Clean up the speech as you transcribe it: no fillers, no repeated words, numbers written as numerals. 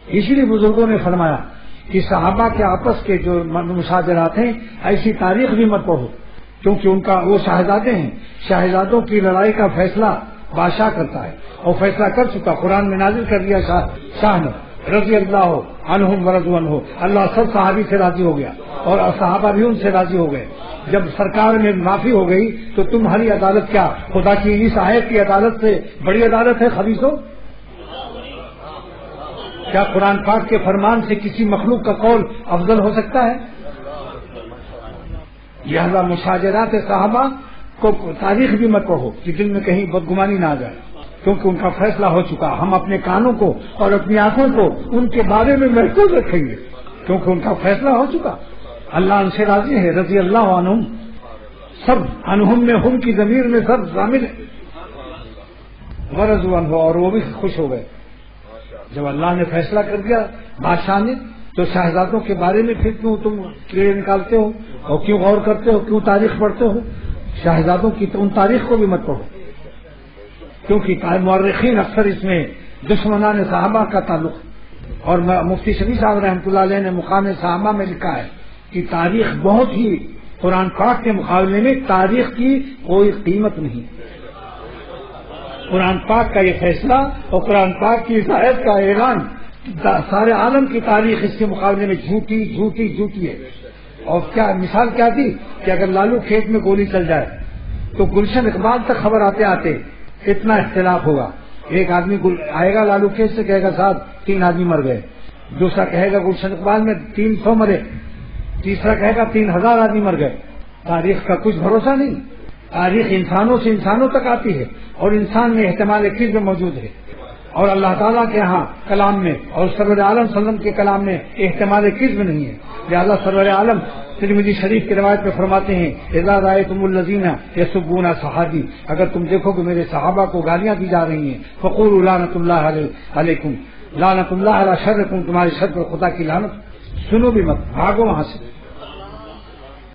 اسی لیے بزرگوں نے فرمایا کہ صحابہ کے آپس کے جو مشاجرات ہیں ایسی تاریخ بھی مت پڑھو، کیونکہ ان کا وہ شہزادے ہیں، شہزادوں کی لڑائی کا فیصلہ بادشاہ کرتا ہے، اور فیصلہ کر چکا، قرآن میں نازل کر دیا شاہ نے، رضی اللہ عنہم ورضوا عنہ، اللہ سب صحابی سے راضی ہو گیا اور صحابہ بھی ان سے راضی ہو گئے۔ جب سرکار میں معافی ہو گئی تو تمہاری عدالت کیا خدا کی اس آیت کی عدالت سے بڑی عدالت ہے خبیثوں؟ کیا قرآن پاک کے فرمان سے کسی مخلوق کا قول افضل ہو سکتا ہے؟ لہذا مشاجرات صحابہ کو تاریخ بھی مت پڑھو کہ دل میں کہیں بدگمانی نہ آ جائے، کیونکہ ان کا فیصلہ ہو چکا۔ ہم اپنے کانوں کو اور اپنی آنکھوں کو ان کے بارے میں محفوظ رکھیں گے، کیونکہ ان کا فیصلہ ہو چکا۔ اللہ ان سے راضی ہے، رضی اللہ عنہم، سب عنہم میں ہم کی ضمیر میں سب شامل ہے، ورضوا عنہ، اور وہ بھی خوش ہو گئے۔ جب اللہ نے فیصلہ کر دیا بادشاہ نے، تو شہزادوں کے بارے میں پھر کیوں تم کیڑے نکالتے ہو اور کیوں غور کرتے ہو، کیوں تاریخ پڑھتے ہو؟ شہزادوں کی تو ان تاریخ کو بھی مت پڑھو، کیونکہ مورخین اکثر اس میں دشمنان صحابہ کا تعلق، اور مفتی شفیع صاحب رحمۃ اللہ علیہ نے مقام صحابہ میں لکھا ہے کہ تاریخ بہت ہی، قرآن پاک کے مقابلے میں تاریخ کی کوئی قیمت نہیں۔ قرآن پاک کا یہ فیصلہ اور قرآن پاک کی ہدایت کا اعلان، سارے عالم کی تاریخ اس کے مقابلے میں جھوٹی جھوٹی جھوٹی ہے۔ اور کیا مثال کیا تھی کہ اگر لالو کھیت میں گولی چل جائے تو گلشن اقبال تک خبر آتے آتے اتنا اختلاف ہوگا۔ ایک آدمی آئے گا لالو کھیت سے، کہے گا صاحب 3 آدمی مر گئے، دوسرا کہے گا گلشن اقبال میں 300 مرے، تیسرا کہے گا 3000 آدمی مر گئے۔ تاریخ کا کچھ بھروسہ نہیں، تاریخ انسانوں سے انسانوں تک آتی ہے، اور انسان میں احتمال کذب موجود ہے، اور اللہ تعالیٰ کے ہاں کلام میں اور سرور عالم صلی اللہ علیہ وسلم کے کلام میں احتمال کذب نہیں ہے۔ لہذا سرور عالم ترمذی شریف کی روایت میں فرماتے ہیں، اذا رأیتم الذین یسبون صحابی، اگر تم دیکھو کہ میرے صحابہ کو گالیاں دی جا رہی ہیں، فقولوا لعنۃ اللہ علیکم، لعنۃ اللہ علی شرکم، تمہارے شر پر خدا کی لعنت، سنو بھی مت، بھاگو وہاں سے۔